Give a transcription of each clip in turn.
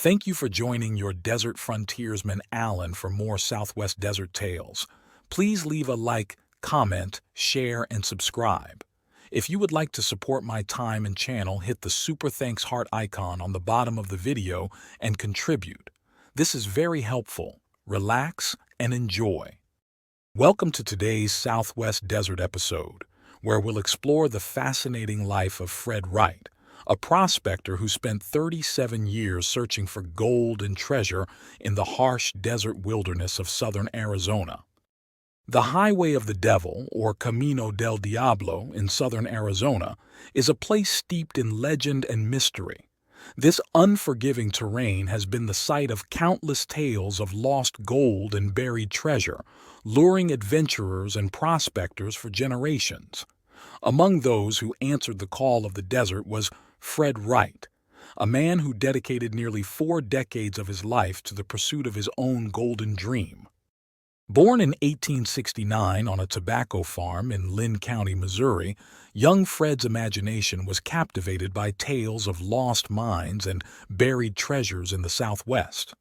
Thank you for joining your desert frontiersman Alan for more Southwest Desert Tales. Please leave a like, comment, share, and subscribe. If you would like to support my time and channel, hit the super thanks heart icon on the bottom of the video and contribute. This is very helpful. Relax and enjoy. Welcome to today's Southwest Desert episode, where we'll explore the fascinating life of Fred Wright, a prospector who spent 37 years searching for gold and treasure in the harsh desert wilderness of southern Arizona. The Highway of the Devil, or Camino del Diablo in southern Arizona, is a place steeped in legend and mystery. This unforgiving terrain has been the site of countless tales of lost gold and buried treasure, luring adventurers and prospectors for generations. Among those who answered the call of the desert was Fred Wright, a man who dedicated nearly 4 decades of his life to the pursuit of his own golden dream. Born in 1869 on a tobacco farm in Lynn County, Missouri, young Fred's imagination was captivated by tales of lost mines and buried treasures in the Southwest.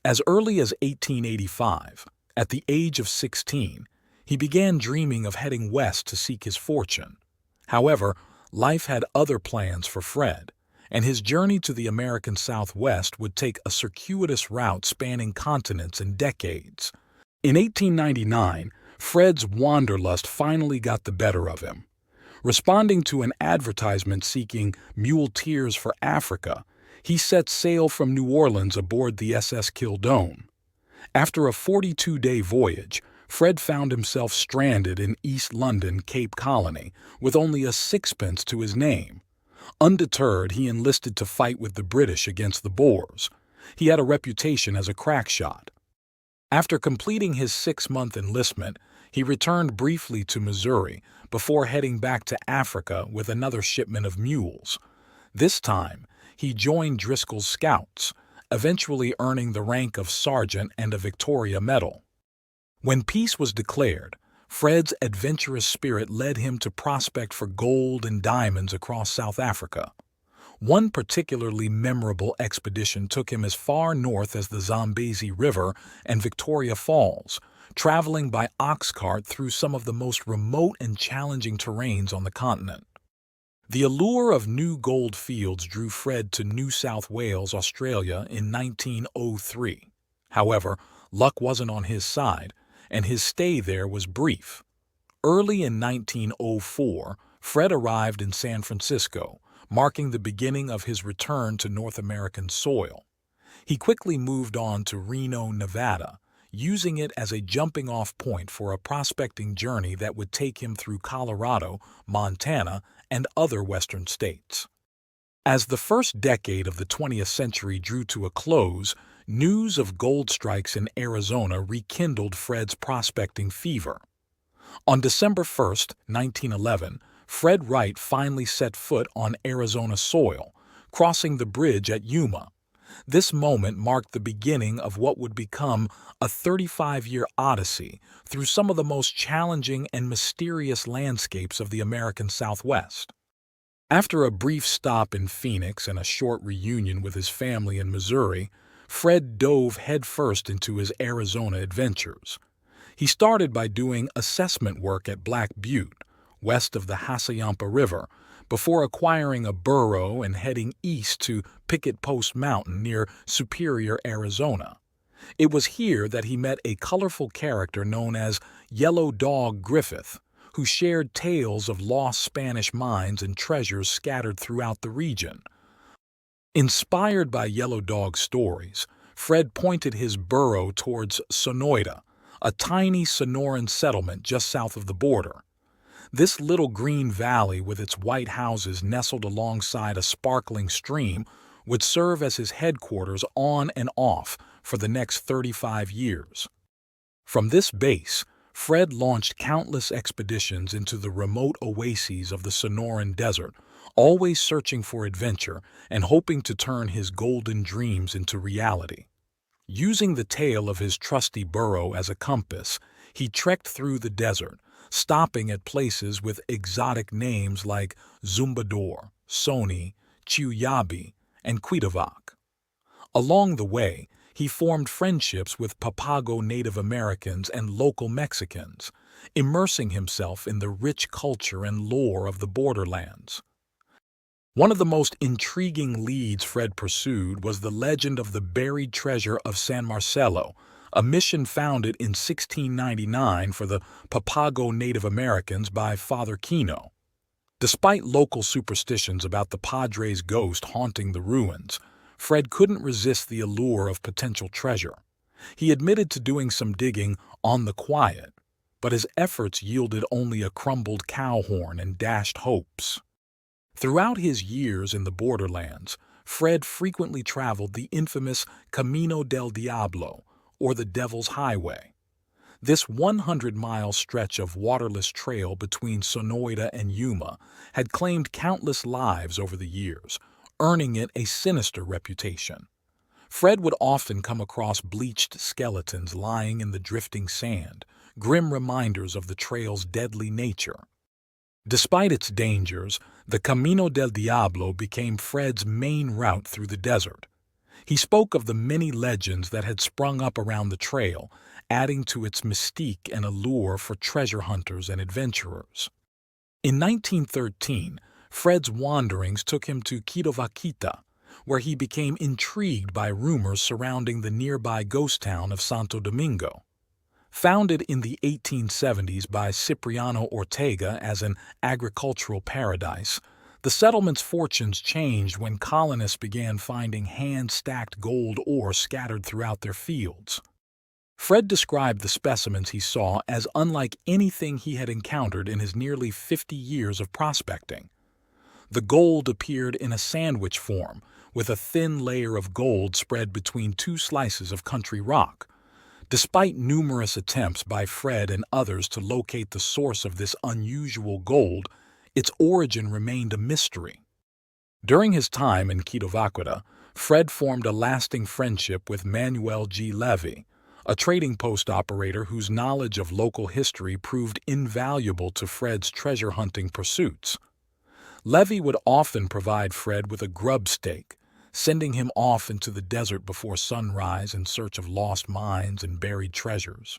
As early as 1885, at the age of 16, he began dreaming of heading west to seek his fortune. However, life had other plans for Fred, and his journey to the American Southwest would take a circuitous route spanning continents and decades. In 1899, Fred's wanderlust finally got the better of him. Responding to an advertisement seeking muleteers for Africa, he set sail from New Orleans aboard the SS Kildone. After a 42-day voyage, Fred found himself stranded in East London, Cape Colony, with only a sixpence to his name. Undeterred, he enlisted to fight with the British against the Boers. He had a reputation as a crack shot. After completing his 6-month enlistment, he returned briefly to Missouri before heading back to Africa with another shipment of mules. This time, he joined Driscoll's Scouts, eventually earning the rank of sergeant and a Victoria Medal. When peace was declared, Fred's adventurous spirit led him to prospect for gold and diamonds across South Africa. One particularly memorable expedition took him as far north as the Zambezi River and Victoria Falls, traveling by ox cart through some of the most remote and challenging terrains on the continent. The allure of new gold fields drew Fred to New South Wales, Australia in 1903. However, luck wasn't on his side, and his stay there was brief. Early in 1904, Fred arrived in San Francisco, marking the beginning of his return to North American soil. He quickly moved on to Reno, Nevada, using it as a jumping-off point for a prospecting journey that would take him through Colorado, Montana, and other western states. As the first decade of the 20th century drew to a close, news of gold strikes in Arizona rekindled Fred's prospecting fever. On December 1, 1911, Fred Wright finally set foot on Arizona soil, crossing the bridge at Yuma. This moment marked the beginning of what would become a 35-year odyssey through some of the most challenging and mysterious landscapes of the American Southwest. After a brief stop in Phoenix and a short reunion with his family in Missouri, Fred dove headfirst into his Arizona adventures. He started by doing assessment work at Black Butte, west of the Hassayampa River, before acquiring a burro and heading east to Picket Post Mountain near Superior, Arizona. It was here that he met a colorful character known as Yellow Dog Griffith, who shared tales of lost Spanish mines and treasures scattered throughout the region. Inspired by Yellow Dog's stories, Fred pointed his burro towards Sonoita, a tiny Sonoran settlement just south of the border. This little green valley with its white houses nestled alongside a sparkling stream would serve as his headquarters on and off for the next 35 years. From this base, Fred launched countless expeditions into the remote oases of the Sonoran Desert, always searching for adventure and hoping to turn his golden dreams into reality. Using the tail of his trusty burro as a compass, he trekked through the desert, stopping at places with exotic names like Zumbador, Sony, Chiuyabi, and Cuitavac. Along the way, he formed friendships with Papago Native Americans and local Mexicans, immersing himself in the rich culture and lore of the borderlands. One of the most intriguing leads Fred pursued was the legend of the buried treasure of San Marcelo, a mission founded in 1699 for the Papago Native Americans by Father Kino. Despite local superstitions about the Padre's ghost haunting the ruins, Fred couldn't resist the allure of potential treasure. He admitted to doing some digging on the quiet, but his efforts yielded only a crumbled cow horn and dashed hopes. Throughout his years in the borderlands, Fred frequently traveled the infamous Camino del Diablo, or the Devil's Highway. This 100-mile stretch of waterless trail between Sonoita and Yuma had claimed countless lives over the years, earning it a sinister reputation. Fred would often come across bleached skeletons lying in the drifting sand, grim reminders of the trail's deadly nature. Despite its dangers, the Camino del Diablo became Fred's main route through the desert. He spoke of the many legends that had sprung up around the trail, adding to its mystique and allure for treasure hunters and adventurers. In 1913, Fred's wanderings took him to Quitovaquita, where he became intrigued by rumors surrounding the nearby ghost town of Santo Domingo. Founded in the 1870s by Cipriano Ortega as an agricultural paradise, the settlement's fortunes changed when colonists began finding hand-stacked gold ore scattered throughout their fields. Fred described the specimens he saw as unlike anything he had encountered in his nearly 50 years of prospecting. The gold appeared in a sandwich form, with a thin layer of gold spread between two slices of country rock. Despite numerous attempts by Fred and others to locate the source of this unusual gold, its origin remained a mystery. During his time in Quitovaquita, Fred formed a lasting friendship with Manuel G. Levy, a trading post operator whose knowledge of local history proved invaluable to Fred's treasure hunting pursuits. Levy would often provide Fred with a grub stake, sending him off into the desert before sunrise in search of lost mines and buried treasures.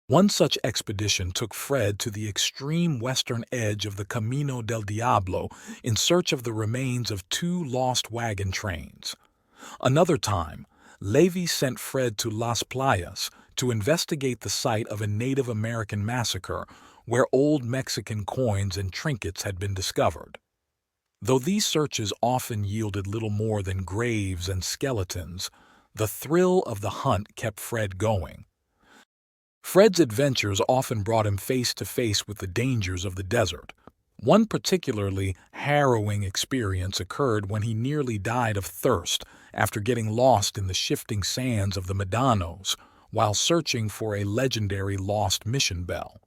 One such expedition took Fred to the extreme western edge of the Camino del Diablo in search of the remains of 2 lost wagon trains. Another time, Levy sent Fred to Las Playas to investigate the site of a Native American massacre where old Mexican coins and trinkets had been discovered. Though these searches often yielded little more than graves and skeletons, the thrill of the hunt kept Fred going. Fred's adventures often brought him face to face with the dangers of the desert. One particularly harrowing experience occurred when he nearly died of thirst after getting lost in the shifting sands of the Medanos while searching for a legendary lost mission bell.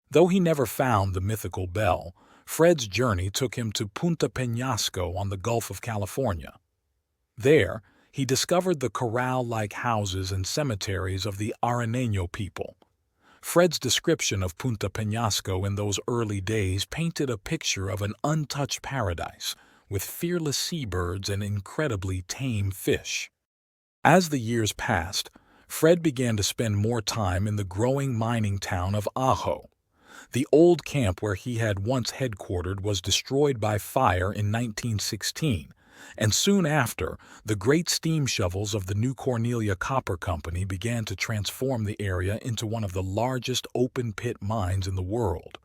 Though he never found the mythical bell, Fred's journey took him to Punta Peñasco on the Gulf of California. There, he discovered the corral-like houses and cemeteries of the Areneño people. Fred's description of Punta Peñasco in those early days painted a picture of an untouched paradise, with fearless seabirds and incredibly tame fish. As the years passed, Fred began to spend more time in the growing mining town of Ajo. The old camp where he had once headquartered was destroyed by fire in 1916, and soon after, the great steam shovels of the New Cornelia Copper Company began to transform the area into one of the largest open-pit mines in the world.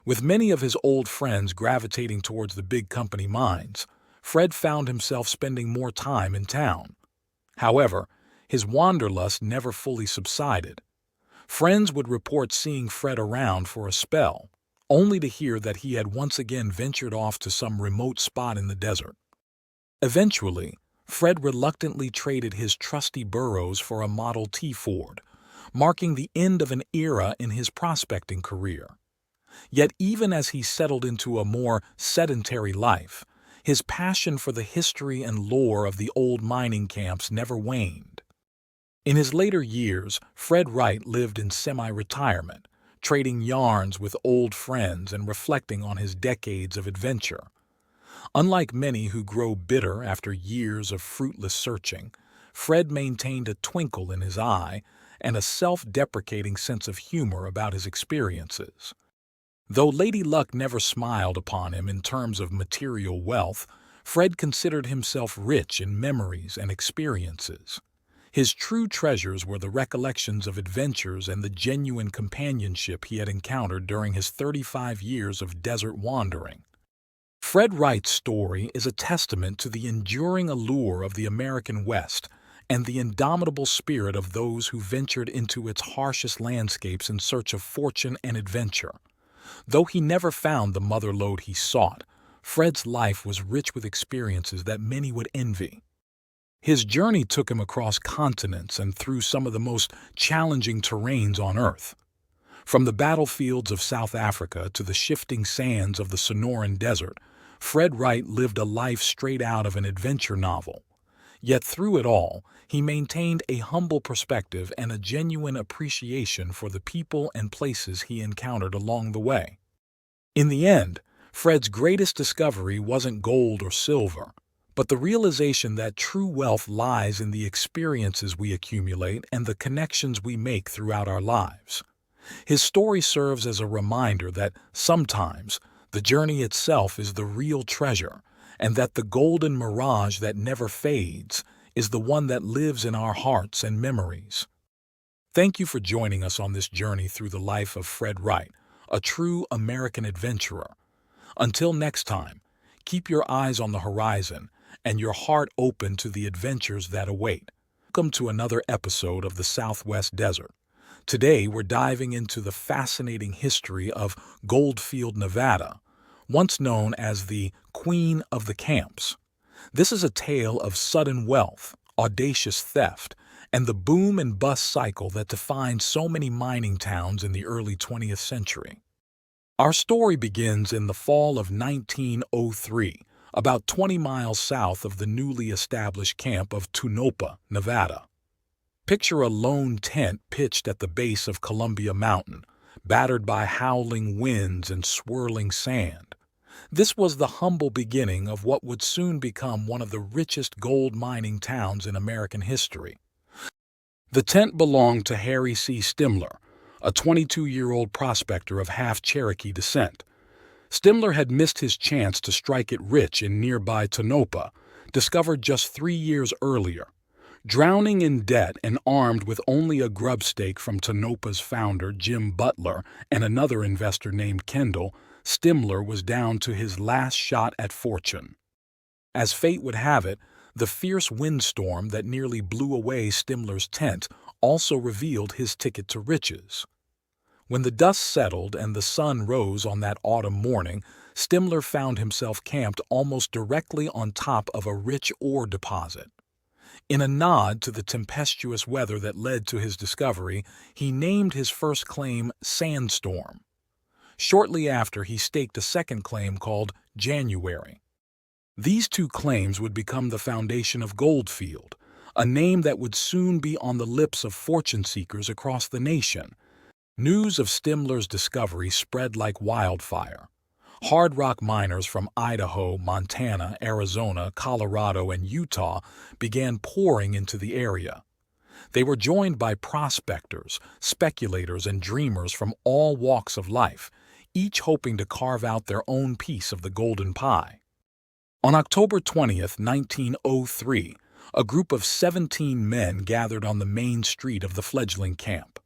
With many of his old friends gravitating towards the big company mines, Fred found himself spending more time in town. However, his wanderlust never fully subsided. Friends would report seeing Fred around for a spell, only to hear that he had once again ventured off to some remote spot in the desert. Eventually, Fred reluctantly traded his trusty burros for a Model T Ford, marking the end of an era in his prospecting career. Yet even as he settled into a more sedentary life, his passion for the history and lore of the old mining camps never waned. In his later years, Fred Wright lived in semi-retirement, trading yarns with old friends and reflecting on his decades of adventure. Unlike many who grow bitter after years of fruitless searching, Fred maintained a twinkle in his eye and a self-deprecating sense of humor about his experiences. Though Lady Luck never smiled upon him in terms of material wealth, Fred considered himself rich in memories and experiences. His true treasures were the recollections of adventures and the genuine companionship he had encountered during his 35 years of desert wandering. Fred Wright's story is a testament to the enduring allure of the American West and the indomitable spirit of those who ventured into its harshest landscapes in search of fortune and adventure. Though he never found the mother lode he sought, Fred's life was rich with experiences that many would envy. His journey took him across continents and through some of the most challenging terrains on Earth. From the battlefields of South Africa to the shifting sands of the Sonoran Desert, Fred Wright lived a life straight out of an adventure novel. Yet through it all, he maintained a humble perspective and a genuine appreciation for the people and places he encountered along the way. In the end, Fred's greatest discovery wasn't gold or silver, but the realization that true wealth lies in the experiences we accumulate and the connections we make throughout our lives. His story serves as a reminder that sometimes the journey itself is the real treasure, and that the golden mirage that never fades is the one that lives in our hearts and memories. Thank you for joining us on this journey through the life of Fred Wright, a true American adventurer. Until next time, keep your eyes on the horizon and your heart open to the adventures that await. Welcome to another episode of the Southwest Desert. Today, we're diving into the fascinating history of Goldfield, Nevada, once known as the Queen of the Camps. This is a tale of sudden wealth, audacious theft, and the boom and bust cycle that defined so many mining towns in the early 20th century. Our story begins in the fall of 1903, about 20 miles south of the newly established camp of Tonopah, Nevada. Picture a lone tent pitched at the base of Columbia Mountain, battered by howling winds and swirling sand. This was the humble beginning of what would soon become one of the richest gold mining towns in American history. The tent belonged to Harry C. Stimler, a 22-year-old prospector of half-Cherokee descent. Stimler had missed his chance to strike it rich in nearby Tonopah, discovered just 3 years earlier. Drowning in debt and armed with only a grub stake from Tonopah's founder, Jim Butler, and another investor named Kendall, Stimler was down to his last shot at fortune. As fate would have it, the fierce windstorm that nearly blew away Stimler's tent also revealed his ticket to riches. When the dust settled and the sun rose on that autumn morning, Stimler found himself camped almost directly on top of a rich ore deposit. In a nod to the tempestuous weather that led to his discovery, he named his first claim Sandstorm. Shortly after, he staked a second claim called January. These two claims would become the foundation of Goldfield, a name that would soon be on the lips of fortune seekers across the nation. News of Stimler's discovery spread like wildfire. Hard rock miners from Idaho, Montana, Arizona, Colorado, and Utah began pouring into the area. They were joined by prospectors, speculators, and dreamers from all walks of life, each hoping to carve out their own piece of the golden pie. On October 20th, 1903, a group of 17 men gathered on the main street of the fledgling camp.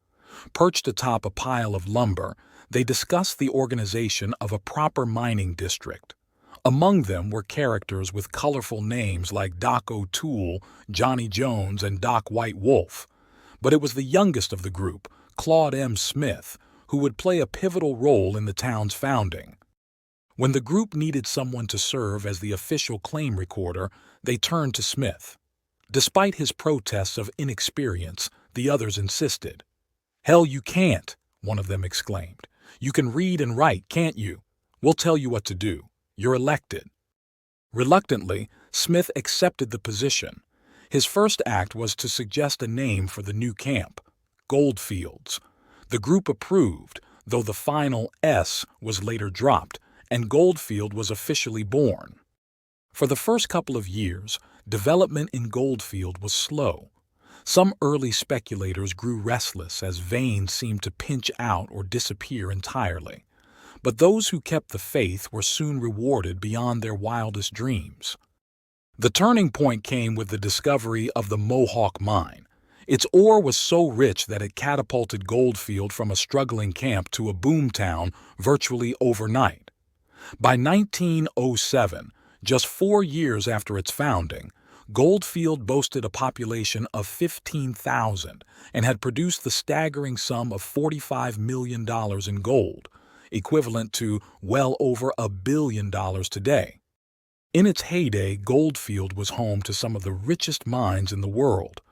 Perched atop a pile of lumber, they discussed the organization of a proper mining district. Among them were characters with colorful names like Doc O'Toole, Johnny Jones, and Doc White Wolf. But it was the youngest of the group, Claude M. Smith, who would play a pivotal role in the town's founding. When the group needed someone to serve as the official claim recorder, they turned to Smith. Despite his protests of inexperience, the others insisted. "Hell, you can't," one of them exclaimed. "You can read and write, can't you? We'll tell you what to do. You're elected." Reluctantly, Smith accepted the position. His first act was to suggest a name for the new camp, Goldfields. The group approved, though the final S was later dropped, and Goldfield was officially born. For the first couple of years, development in Goldfield was slow. Some early speculators grew restless as veins seemed to pinch out or disappear entirely. But those who kept the faith were soon rewarded beyond their wildest dreams. The turning point came with the discovery of the Mohawk Mine. Its ore was so rich that it catapulted Goldfield from a struggling camp to a boomtown virtually overnight. By 1907, just 4 years after its founding, Goldfield boasted a population of 15,000 and had produced the staggering sum of $45 million in gold, equivalent to well over $1 billion today. In its heyday, Goldfield was home to some of the richest mines in the world.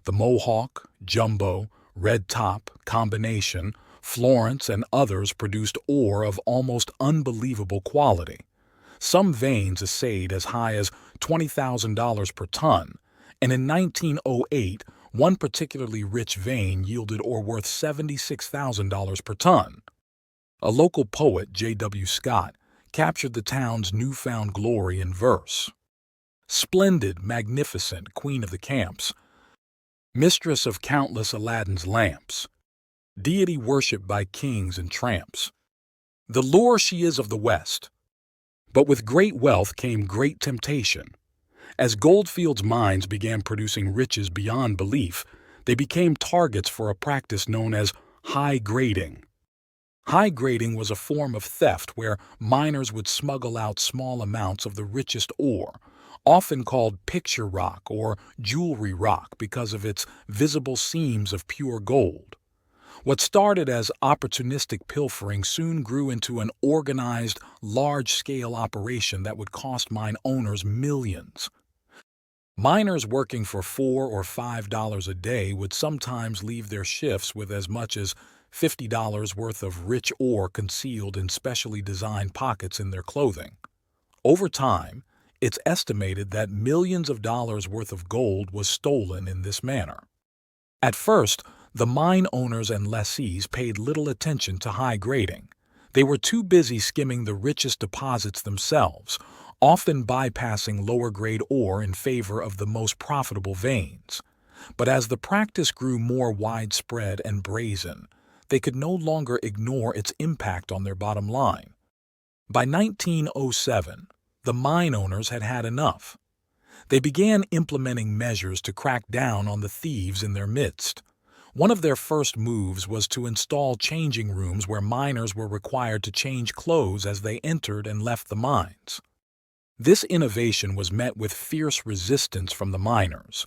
The Mohawk, Jumbo, Red Top, Combination, Florence, and others produced ore of almost unbelievable quality. Some veins assayed as high as $20,000 per ton, and in 1908, one particularly rich vein yielded ore worth $76,000 per ton. A local poet, J.W. Scott, captured the town's newfound glory in verse. Splendid, magnificent queen of the camps, mistress of countless Aladdin's lamps, deity worshipped by kings and tramps. The lure she is of the West. But with great wealth came great temptation. As Goldfield's mines began producing riches beyond belief, they became targets for a practice known as high grading. High grading was a form of theft where miners would smuggle out small amounts of the richest ore, often called picture rock or jewelry rock because of its visible seams of pure gold. What started as opportunistic pilfering soon grew into an organized, large-scale operation that would cost mine owners millions. Miners working for $4 or $5 a day would sometimes leave their shifts with as much as $50 worth of rich ore concealed in specially designed pockets in their clothing. Over time, it's estimated that millions of dollars worth of gold was stolen in this manner. At first, the mine owners and lessees paid little attention to high grading. They were too busy skimming the richest deposits themselves, often bypassing lower-grade ore in favor of the most profitable veins. But as the practice grew more widespread and brazen, they could no longer ignore its impact on their bottom line. By 1907, the mine owners had had enough. They began implementing measures to crack down on the thieves in their midst. One of their first moves was to install changing rooms where miners were required to change clothes as they entered and left the mines. This innovation was met with fierce resistance from the miners.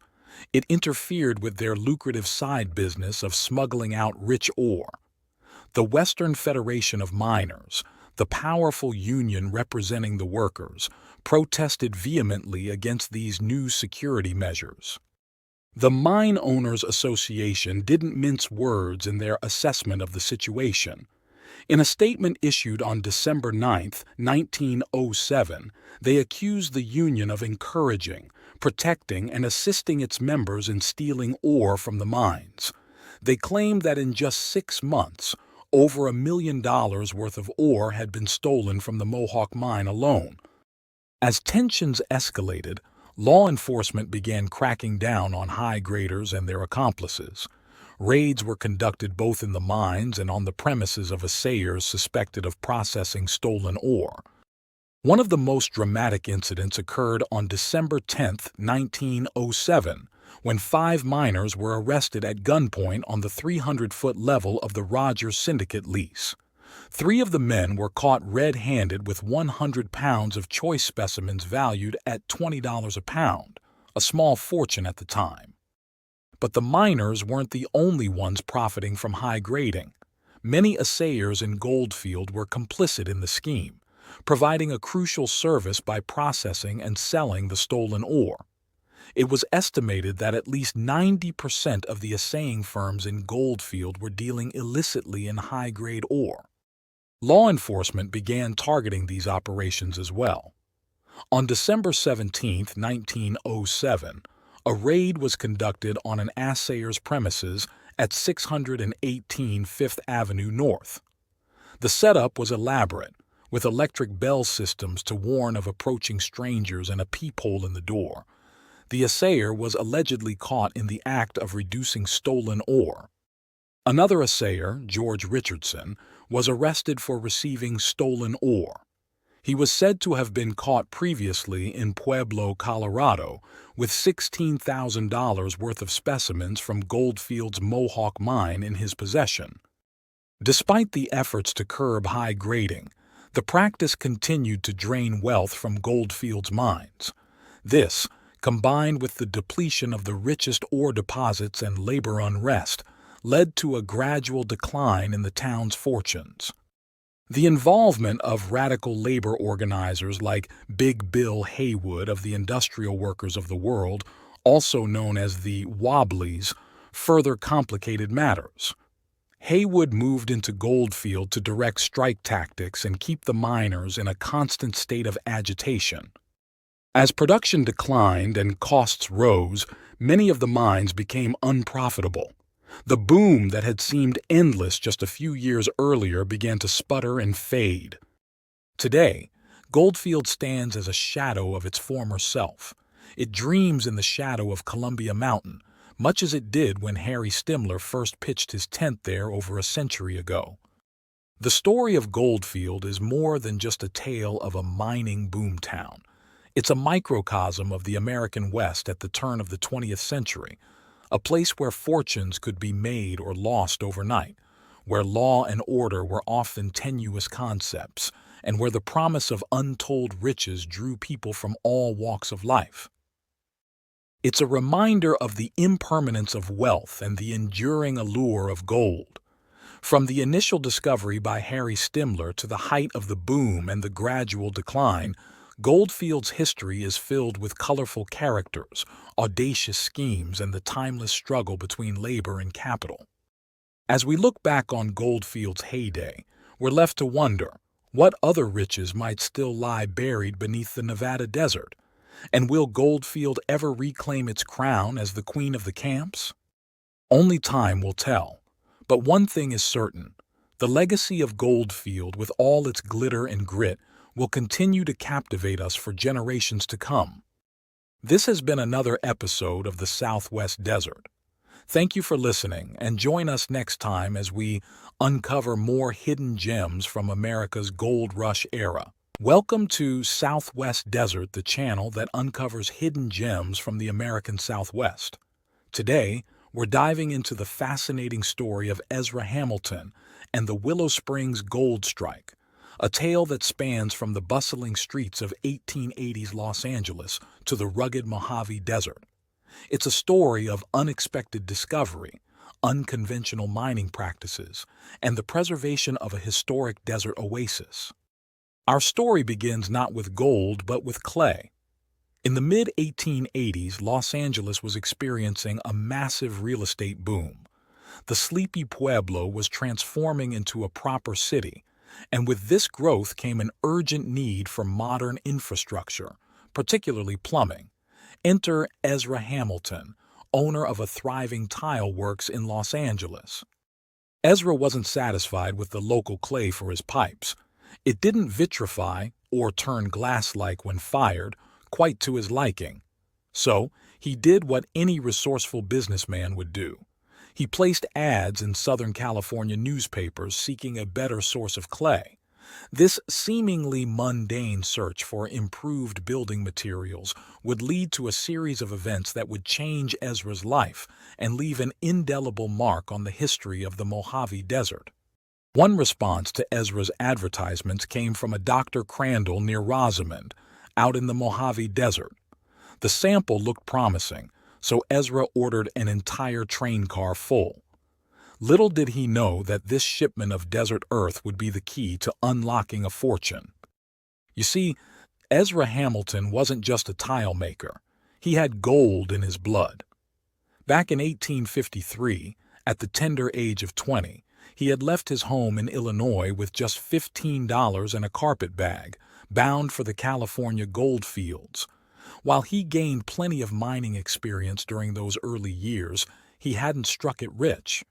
It interfered with their lucrative side business of smuggling out rich ore. The Western Federation of Miners, the powerful union representing the workers, protested vehemently against these new security measures. The Mine Owners Association didn't mince words in their assessment of the situation. In a statement issued on December 9, 1907, they accused the union of encouraging, protecting, and assisting its members in stealing ore from the mines. They claimed that in just 6 months, over $1 million worth of ore had been stolen from the Mohawk mine alone. As tensions escalated, law enforcement began cracking down on high graders and their accomplices. Raids were conducted both in the mines and on the premises of assayers suspected of processing stolen ore. One of the most dramatic incidents occurred on December 10, 1907, when 5 miners were arrested at gunpoint on the 300-foot level of the Rogers Syndicate lease. 3 of the men were caught red-handed with 100 pounds of choice specimens valued at $20 a pound, a small fortune at the time. But the miners weren't the only ones profiting from high grading. Many assayers in Goldfield were complicit in the scheme, providing a crucial service by processing and selling the stolen ore. It was estimated that at least 90% of the assaying firms in Goldfield were dealing illicitly in high-grade ore. Law enforcement began targeting these operations as well. On December 17, 1907, a raid was conducted on an assayer's premises at 618 Fifth Avenue North. The setup was elaborate, with electric bell systems to warn of approaching strangers and a peephole in the door. The assayer was allegedly caught in the act of reducing stolen ore. Another assayer, George Richardson, was arrested for receiving stolen ore. He was said to have been caught previously in Pueblo, Colorado, with $16,000 worth of specimens from Goldfield's Mohawk mine in his possession. Despite the efforts to curb high grading, the practice continued to drain wealth from Goldfield's mines. This, combined with the depletion of the richest ore deposits and labor unrest, led to a gradual decline in the town's fortunes. The involvement of radical labor organizers like Big Bill Haywood of the Industrial Workers of the World, also known as the Wobblies, further complicated matters. Haywood moved into Goldfield to direct strike tactics and keep the miners in a constant state of agitation. As production declined and costs rose, many of the mines became unprofitable. The boom that had seemed endless just a few years earlier began to sputter and fade. Today, Goldfield stands as a shadow of its former self. It dreams in the shadow of Columbia Mountain, much as it did when Harry Stimler first pitched his tent there over a century ago. The story of Goldfield is more than just a tale of a mining boomtown. It's a microcosm of the American West at the turn of the 20th century, a place where fortunes could be made or lost overnight, where law and order were often tenuous concepts, and where the promise of untold riches drew people from all walks of life. It's a reminder of the impermanence of wealth and the enduring allure of gold. From the initial discovery by Harry Stimler to the height of the boom and the gradual decline, Goldfield's history is filled with colorful characters, audacious schemes, and the timeless struggle between labor and capital. As we look back on Goldfield's heyday, we're left to wonder what other riches might still lie buried beneath the Nevada desert, and will Goldfield ever reclaim its crown as the queen of the camps? Only time will tell, but one thing is certain: the legacy of Goldfield, with all its glitter and grit, will continue to captivate us for generations to come. This has been another episode of the Southwest Desert. Thank you for listening, and join us next time as we uncover more hidden gems from America's Gold Rush era. Welcome to Southwest Desert, the channel that uncovers hidden gems from the American Southwest. Today, we're diving into the fascinating story of Ezra Hamilton and the Willow Springs Gold Strike, a tale that spans from the bustling streets of 1880s Los Angeles to the rugged Mojave Desert. It's a story of unexpected discovery, unconventional mining practices, and the preservation of a historic desert oasis. Our story begins not with gold, but with clay. In the mid-1880s, Los Angeles was experiencing a massive real estate boom. The sleepy Pueblo was transforming into a proper city, and with this growth came an urgent need for modern infrastructure, particularly plumbing. Enter Ezra Hamilton, owner of a thriving tile works in Los Angeles. Ezra wasn't satisfied with the local clay for his pipes. It didn't vitrify or turn glass-like when fired, quite to his liking. So, he did what any resourceful businessman would do. He placed ads in Southern California newspapers seeking a better source of clay. This seemingly mundane search for improved building materials would lead to a series of events that would change Ezra's life and leave an indelible mark on the history of the Mojave Desert. One response to Ezra's advertisements came from a Dr. Crandall near Rosamond, out in the Mojave Desert. The sample looked promising, so Ezra ordered an entire train car full. Little did he know that this shipment of desert earth would be the key to unlocking a fortune. You see, Ezra Hamilton wasn't just a tile maker. He had gold in his blood. Back in 1853, at the tender age of 20, he had left his home in Illinois with just $15 and a carpet bag, bound for the California gold fields. While he gained plenty of mining experience during those early years, he hadn't struck it rich.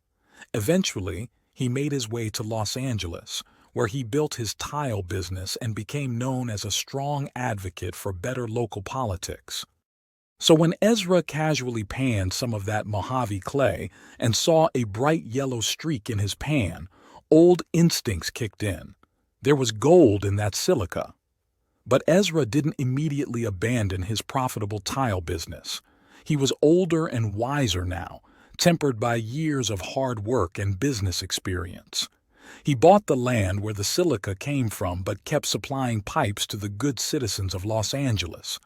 Eventually, he made his way to Los Angeles, where he built his tile business and became known as a strong advocate for better local politics. So when Ezra casually panned some of that Mojave clay and saw a bright yellow streak in his pan, old instincts kicked in. There was gold in that silica. But Ezra didn't immediately abandon his profitable tile business. He was older and wiser now, tempered by years of hard work and business experience. He bought the land where the silica came from but kept supplying pipes to the good citizens of Los Angeles.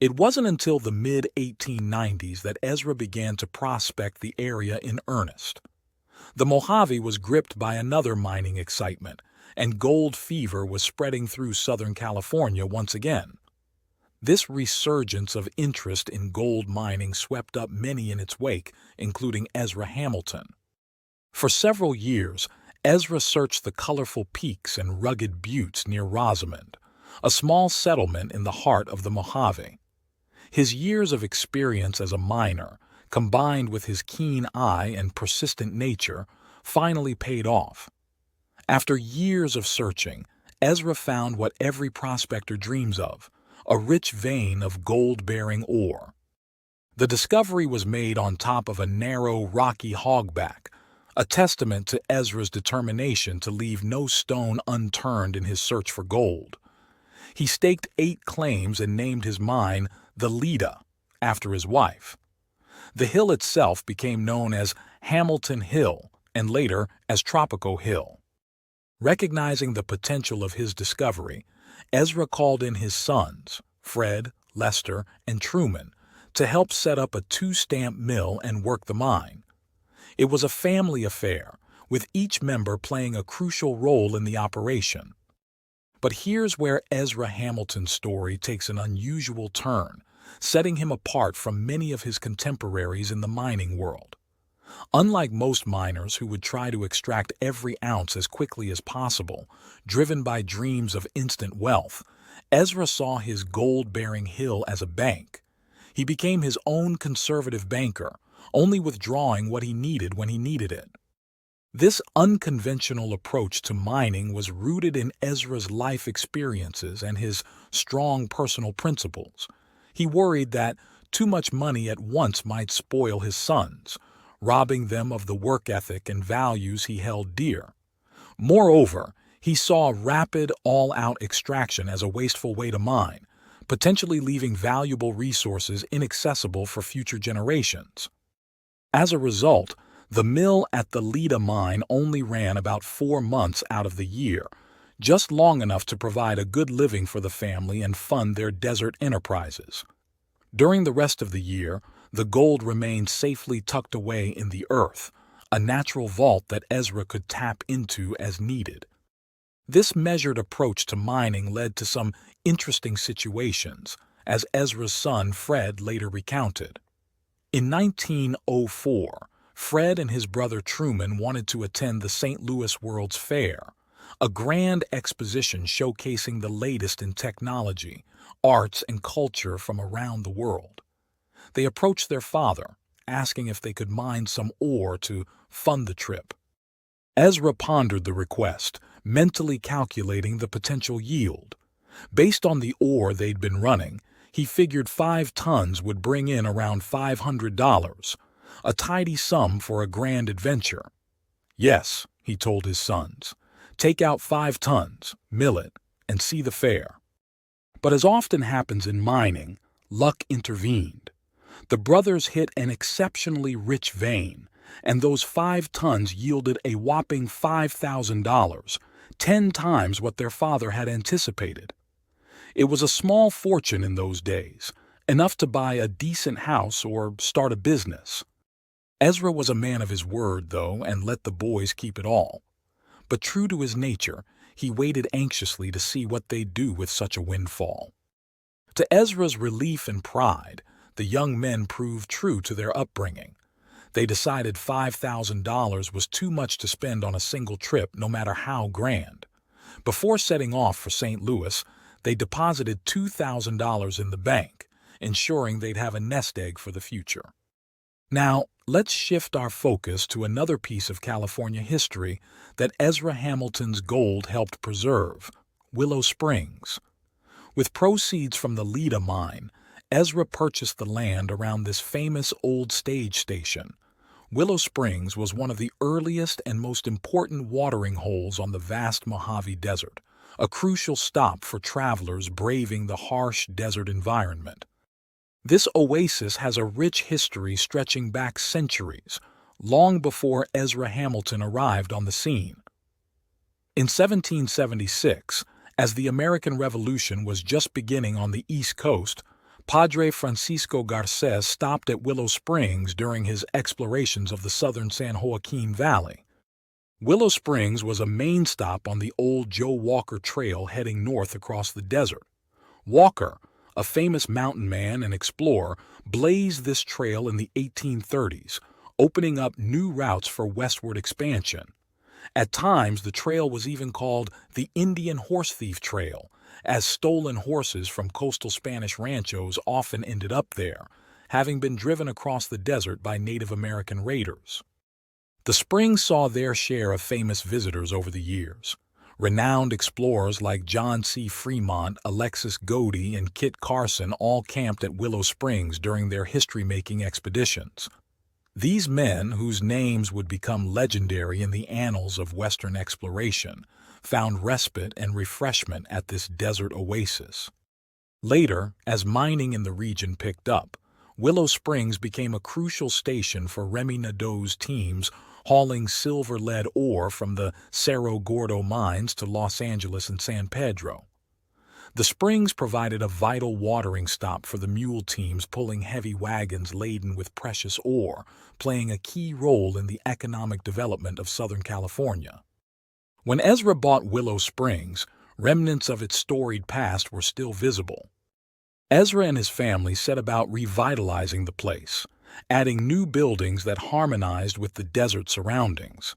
It wasn't until the mid-1890s that Ezra began to prospect the area in earnest. The Mojave was gripped by another mining excitement, and gold fever was spreading through Southern California once again. This resurgence of interest in gold mining swept up many in its wake, including Ezra Hamilton. For several years, Ezra searched the colorful peaks and rugged buttes near Rosamond, a small settlement in the heart of the Mojave. His years of experience as a miner, combined with his keen eye and persistent nature, finally paid off. After years of searching, Ezra found what every prospector dreams of, a rich vein of gold-bearing ore. The discovery was made on top of a narrow, rocky hogback, a testament to Ezra's determination to leave no stone unturned in his search for gold. He staked 8 claims and named his mine the Leda, after his wife. The hill itself became known as Hamilton Hill and later as Tropico Hill. Recognizing the potential of his discovery, Ezra called in his sons, Fred, Lester, and Truman, to help set up a 2-stamp mill and work the mine. It was a family affair, with each member playing a crucial role in the operation. But here's where Ezra Hamilton's story takes an unusual turn, setting him apart from many of his contemporaries in the mining world. Unlike most miners who would try to extract every ounce as quickly as possible, driven by dreams of instant wealth, Ezra saw his gold-bearing hill as a bank. He became his own conservative banker, only withdrawing what he needed when he needed it. This unconventional approach to mining was rooted in Ezra's life experiences and his strong personal principles. He worried that too much money at once might spoil his sons, robbing them of the work ethic and values he held dear. Moreover, he saw rapid, all-out extraction as a wasteful way to mine, potentially leaving valuable resources inaccessible for future generations. As a result, the mill at the Leda mine only ran about 4 months out of the year, just long enough to provide a good living for the family and fund their desert enterprises. During the rest of the year, the gold remained safely tucked away in the earth, a natural vault that Ezra could tap into as needed. This measured approach to mining led to some interesting situations, as Ezra's son Fred later recounted. In 1904, Fred and his brother Truman wanted to attend the St. Louis World's Fair, a grand exposition showcasing the latest in technology, arts, and culture from around the world. They approached their father, asking if they could mine some ore to fund the trip. Ezra pondered the request, mentally calculating the potential yield. Based on the ore they'd been running, he figured 5 tons would bring in around $500, a tidy sum for a grand adventure. "Yes," he told his sons, "take out 5 tons, mill it, and see the fair." But as often happens in mining, luck intervened. The brothers hit an exceptionally rich vein, and those 5 tons yielded a whopping $5,000, 10 times what their father had anticipated. It was a small fortune in those days, enough to buy a decent house or start a business. Ezra was a man of his word, though, and let the boys keep it all. But true to his nature, he waited anxiously to see what they'd do with such a windfall. To Ezra's relief and pride, the young men proved true to their upbringing. They decided $5,000 was too much to spend on a single trip, no matter how grand. Before setting off for St. Louis, they deposited $2,000 in the bank, ensuring they'd have a nest egg for the future. Now, let's shift our focus to another piece of California history that Ezra Hamilton's gold helped preserve: Willow Springs. With proceeds from the Leda mine, Ezra purchased the land around this famous old stage station. Willow Springs was one of the earliest and most important watering holes on the vast Mojave Desert, a crucial stop for travelers braving the harsh desert environment. This oasis has a rich history stretching back centuries, long before Ezra Hamilton arrived on the scene. In 1776, as the American Revolution was just beginning on the East Coast, Padre Francisco Garces stopped at Willow Springs during his explorations of the southern San Joaquin Valley. Willow Springs was a main stop on the old Joe Walker Trail heading north across the desert. Walker, a famous mountain man and explorer, blazed this trail in the 1830s, opening up new routes for westward expansion. At times, the trail was even called the Indian Horse Thief Trail, as stolen horses from coastal Spanish ranchos often ended up there, having been driven across the desert by Native American raiders. The springs saw their share of famous visitors over the years. Renowned explorers like John C. Fremont, Alexis Godey, and Kit Carson all camped at Willow Springs during their history-making expeditions. These men, whose names would become legendary in the annals of Western exploration, found respite and refreshment at this desert oasis. Later, as mining in the region picked up, Willow Springs became a crucial station for Remy Nadeau's teams hauling silver-lead ore from the Cerro Gordo mines to Los Angeles and San Pedro. The springs provided a vital watering stop for the mule teams pulling heavy wagons laden with precious ore, playing a key role in the economic development of Southern California. When Ezra bought Willow Springs, remnants of its storied past were still visible. Ezra and his family set about revitalizing the place, adding new buildings that harmonized with the desert surroundings.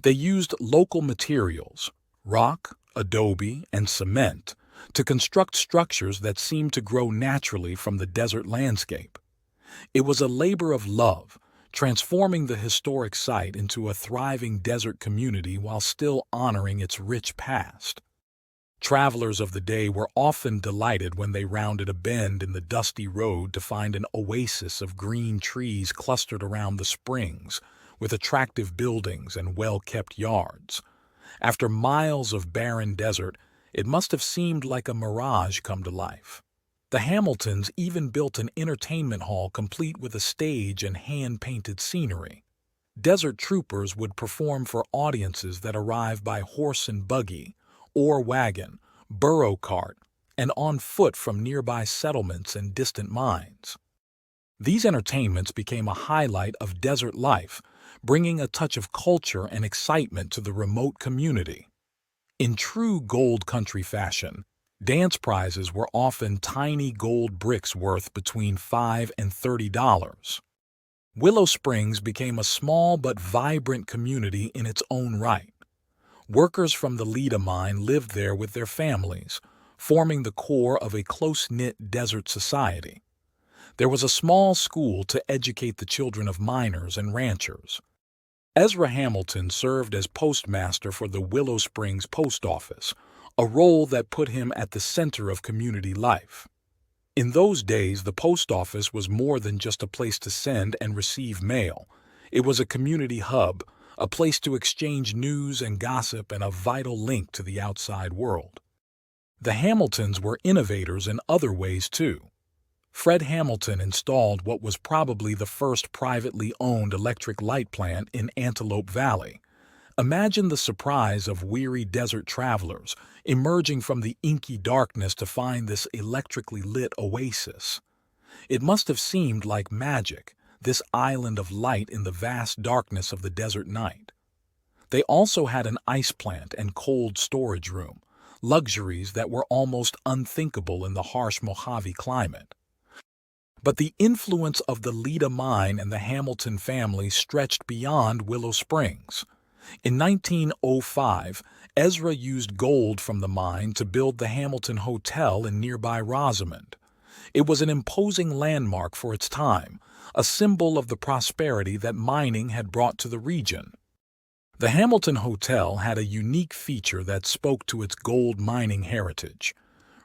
They used local materials, rock, adobe, and cement, to construct structures that seemed to grow naturally from the desert landscape. It was a labor of love, transforming the historic site into a thriving desert community while still honoring its rich past. Travelers of the day were often delighted when they rounded a bend in the dusty road to find an oasis of green trees clustered around the springs, with attractive buildings and well-kept yards. After miles of barren desert, it must have seemed like a mirage come to life. The Hamiltons even built an entertainment hall complete with a stage and hand-painted scenery. Desert troopers would perform for audiences that arrived by horse and buggy, or wagon, burro cart, and on foot from nearby settlements and distant mines. These entertainments became a highlight of desert life, bringing a touch of culture and excitement to the remote community. In true gold country fashion, dance prizes were often tiny gold bricks worth between $5 and $30. Willow Springs became a small but vibrant community in its own right. Workers from the Leda mine lived there with their families, forming the core of a close-knit desert society. There was a small school to educate the children of miners and ranchers. Ezra Hamilton served as postmaster for the Willow Springs Post Office, a role that put him at the center of community life. In those days, the post office was more than just a place to send and receive mail. It was a community hub, a place to exchange news and gossip, and a vital link to the outside world. The Hamiltons were innovators in other ways, too. Fred Hamilton installed what was probably the first privately owned electric light plant in Antelope Valley. Imagine the surprise of weary desert travelers emerging from the inky darkness to find this electrically lit oasis. It must have seemed like magic, this island of light in the vast darkness of the desert night. They also had an ice plant and cold storage room, luxuries that were almost unthinkable in the harsh Mojave climate. But the influence of the Leda mine and the Hamilton family stretched beyond Willow Springs. In 1905, Ezra used gold from the mine to build the Hamilton Hotel in nearby Rosamond. It was an imposing landmark for its time, a symbol of the prosperity that mining had brought to the region. The Hamilton Hotel had a unique feature that spoke to its gold mining heritage.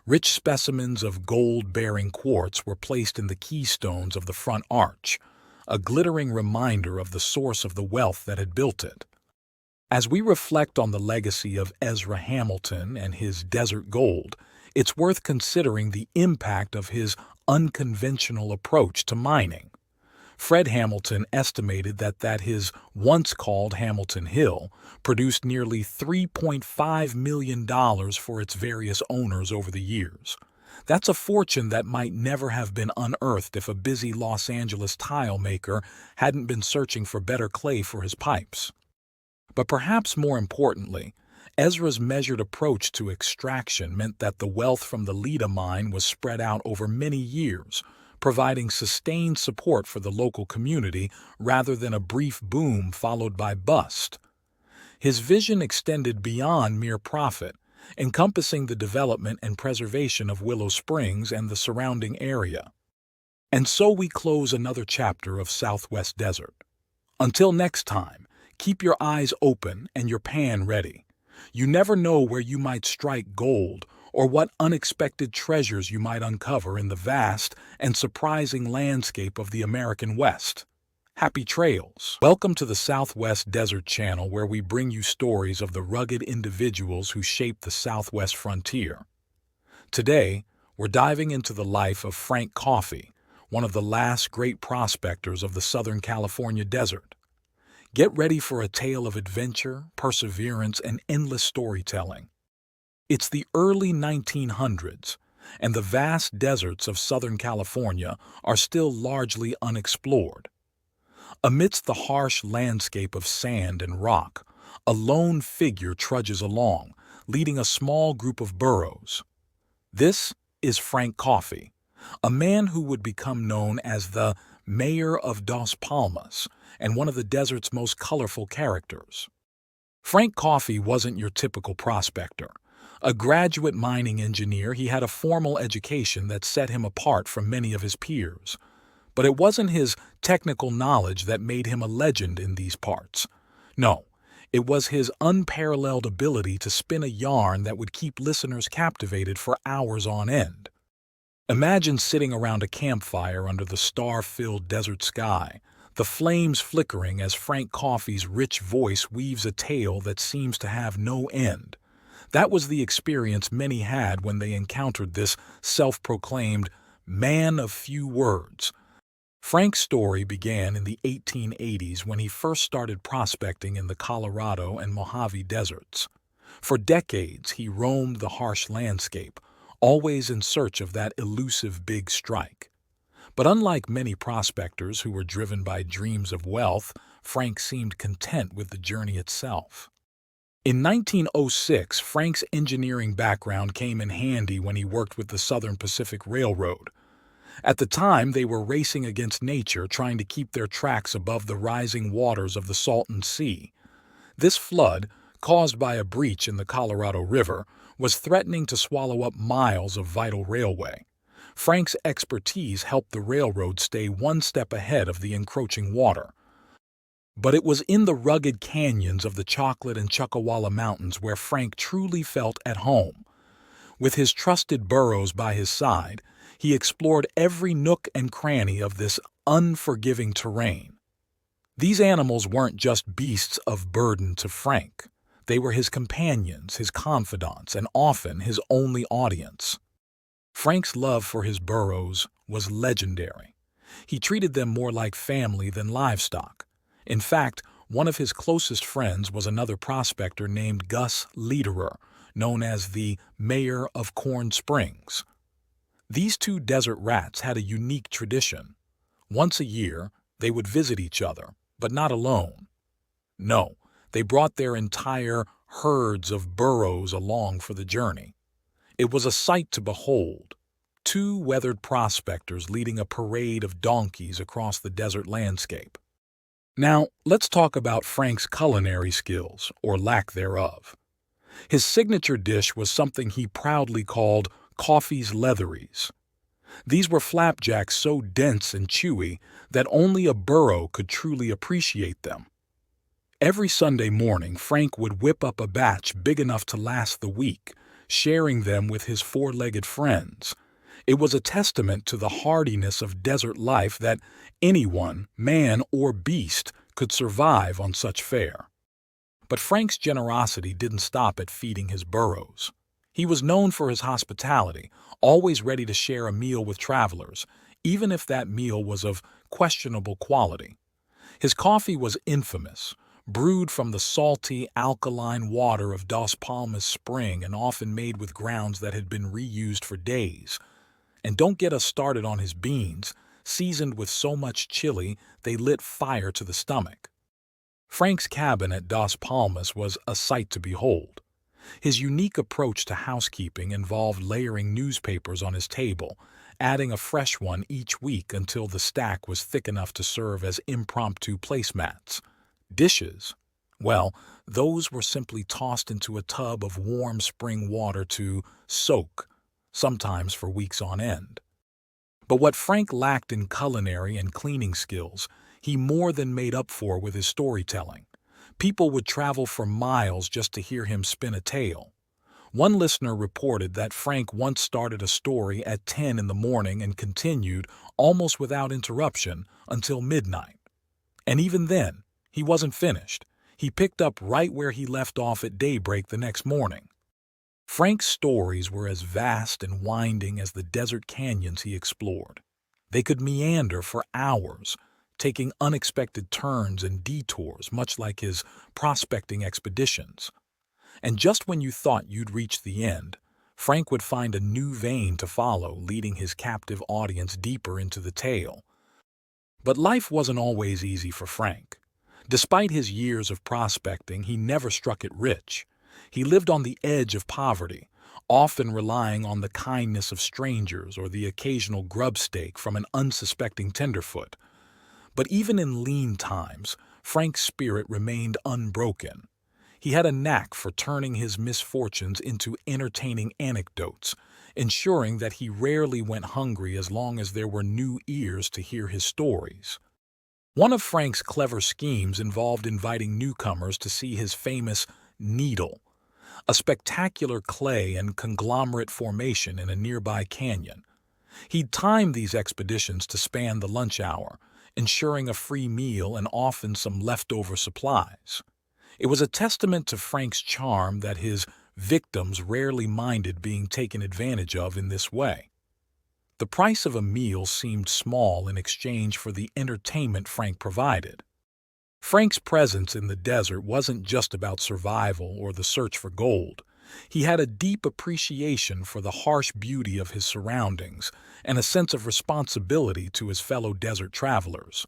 Rich specimens of gold-bearing quartz were placed in the keystones of the front arch, a glittering reminder of the source of the wealth that had built it. As we reflect on the legacy of Ezra Hamilton and his desert gold, it's worth considering the impact of his unconventional approach to mining. Fred Hamilton estimated that his once-called Hamilton Hill produced nearly $3.5 million for its various owners over the years. That's a fortune that might never have been unearthed if a busy Los Angeles tile maker hadn't been searching for better clay for his pipes. But perhaps more importantly, Ezra's measured approach to extraction meant that the wealth from the Leda mine was spread out over many years, providing sustained support for the local community rather than a brief boom followed by bust. His vision extended beyond mere profit, encompassing the development and preservation of Willow Springs and the surrounding area. And so we close another chapter of Southwest Desert. Until next time, keep your eyes open and your pan ready. You never know where you might strike gold or what unexpected treasures you might uncover in the vast and surprising landscape of the American West. Happy trails! Welcome to the Southwest Desert Channel, where we bring you stories of the rugged individuals who shaped the Southwest frontier. Today, we're diving into the life of Frank Coffey, one of the last great prospectors of the Southern California desert. Get ready for a tale of adventure, perseverance, and endless storytelling. It's the early 1900s, and the vast deserts of Southern California are still largely unexplored. Amidst the harsh landscape of sand and rock, a lone figure trudges along, leading a small group of burros. This is Frank Coffey, a man who would become known as the Mayor of Dos Palmas and one of the desert's most colorful characters. Frank Coffey wasn't your typical prospector. A graduate mining engineer, he had a formal education that set him apart from many of his peers. But it wasn't his technical knowledge that made him a legend in these parts. No, it was his unparalleled ability to spin a yarn that would keep listeners captivated for hours on end. Imagine sitting around a campfire under the star-filled desert sky, the flames flickering as Frank Coffey's rich voice weaves a tale that seems to have no end. That was the experience many had when they encountered this self-proclaimed man of few words. Frank's story began in the 1880s when he first started prospecting in the Colorado and Mojave deserts. For decades, he roamed the harsh landscape, always in search of that elusive big strike. But unlike many prospectors who were driven by dreams of wealth, Frank seemed content with the journey itself. In 1906, Frank's engineering background came in handy when he worked with the Southern Pacific Railroad. At the time, they were racing against nature, trying to keep their tracks above the rising waters of the Salton Sea. This flood, caused by a breach in the Colorado River, was threatening to swallow up miles of vital railway. Frank's expertise helped the railroad stay one step ahead of the encroaching water. But it was in the rugged canyons of the Chocolate and Chuckawalla Mountains where Frank truly felt at home. With his trusted burros by his side, he explored every nook and cranny of this unforgiving terrain. These animals weren't just beasts of burden to Frank. They were his companions, his confidants, and often his only audience. Frank's love for his burros was legendary. He treated them more like family than livestock. In fact, one of his closest friends was another prospector named Gus Lederer, known as the Mayor of Corn Springs. These two desert rats had a unique tradition. Once a year, they would visit each other, but not alone. No, they brought their entire herds of burros along for the journey. It was a sight to behold. Two weathered prospectors leading a parade of donkeys across the desert landscape. Now, let's talk about Frank's culinary skills, or lack thereof. His signature dish was something he proudly called Coffey's Leatheries. These were flapjacks so dense and chewy that only a burro could truly appreciate them. Every Sunday morning, Frank would whip up a batch big enough to last the week, sharing them with his four-legged friends. It was a testament to the hardiness of desert life that anyone, man or beast, could survive on such fare. But Frank's generosity didn't stop at feeding his burros. He was known for his hospitality, always ready to share a meal with travelers, even if that meal was of questionable quality. His coffee was infamous, brewed from the salty, alkaline water of Dos Palmas spring and often made with grounds that had been reused for days. And don't get us started on his beans, seasoned with so much chili they lit fire to the stomach. Frank's cabin at Dos Palmas was a sight to behold. His unique approach to housekeeping involved layering newspapers on his table, adding a fresh one each week until the stack was thick enough to serve as impromptu placemats. Dishes, well, those were simply tossed into a tub of warm spring water to soak, sometimes for weeks on end. But what Frank lacked in culinary and cleaning skills, he more than made up for with his storytelling. People would travel for miles just to hear him spin a tale. One listener reported that Frank once started a story at 10 in the morning and continued, almost without interruption, until midnight. And even then, he wasn't finished. He picked up right where he left off at daybreak the next morning. Frank's stories were as vast and winding as the desert canyons he explored. They could meander for hours, taking unexpected turns and detours, much like his prospecting expeditions. And just when you thought you'd reached the end, Frank would find a new vein to follow, leading his captive audience deeper into the tale. But life wasn't always easy for Frank. Despite his years of prospecting, he never struck it rich. He lived on the edge of poverty, often relying on the kindness of strangers or the occasional grub stake from an unsuspecting tenderfoot. But even in lean times, Frank's spirit remained unbroken. He had a knack for turning his misfortunes into entertaining anecdotes, ensuring that he rarely went hungry as long as there were new ears to hear his stories. One of Frank's clever schemes involved inviting newcomers to see his famous needle, a spectacular clay and conglomerate formation in a nearby canyon. He'd time these expeditions to span the lunch hour, ensuring a free meal and often some leftover supplies. It was a testament to Frank's charm that his victims rarely minded being taken advantage of in this way. The price of a meal seemed small in exchange for the entertainment Frank provided. Frank's presence in the desert wasn't just about survival or the search for gold. He had a deep appreciation for the harsh beauty of his surroundings and a sense of responsibility to his fellow desert travelers.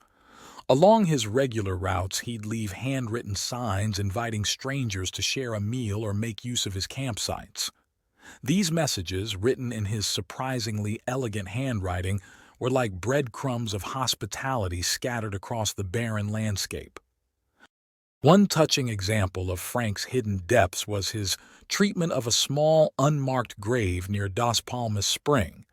Along his regular routes, he'd leave handwritten signs inviting strangers to share a meal or make use of his campsites. These messages, written in his surprisingly elegant handwriting, were like breadcrumbs of hospitality scattered across the barren landscape. One touching example of Frank's hidden depths was his treatment of a small, unmarked grave near Dos Palmas Spring.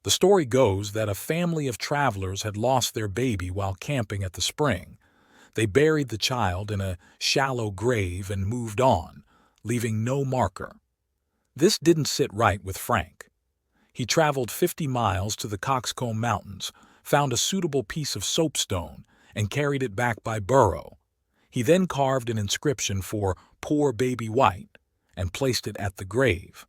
The story goes that a family of travelers had lost their baby while camping at the spring. They buried the child in a shallow grave and moved on, leaving no marker. This didn't sit right with Frank. He traveled 50 miles to the Coxcomb Mountains, found a suitable piece of soapstone, and carried it back by burro. He then carved an inscription for "Poor Baby White" and placed it at the grave.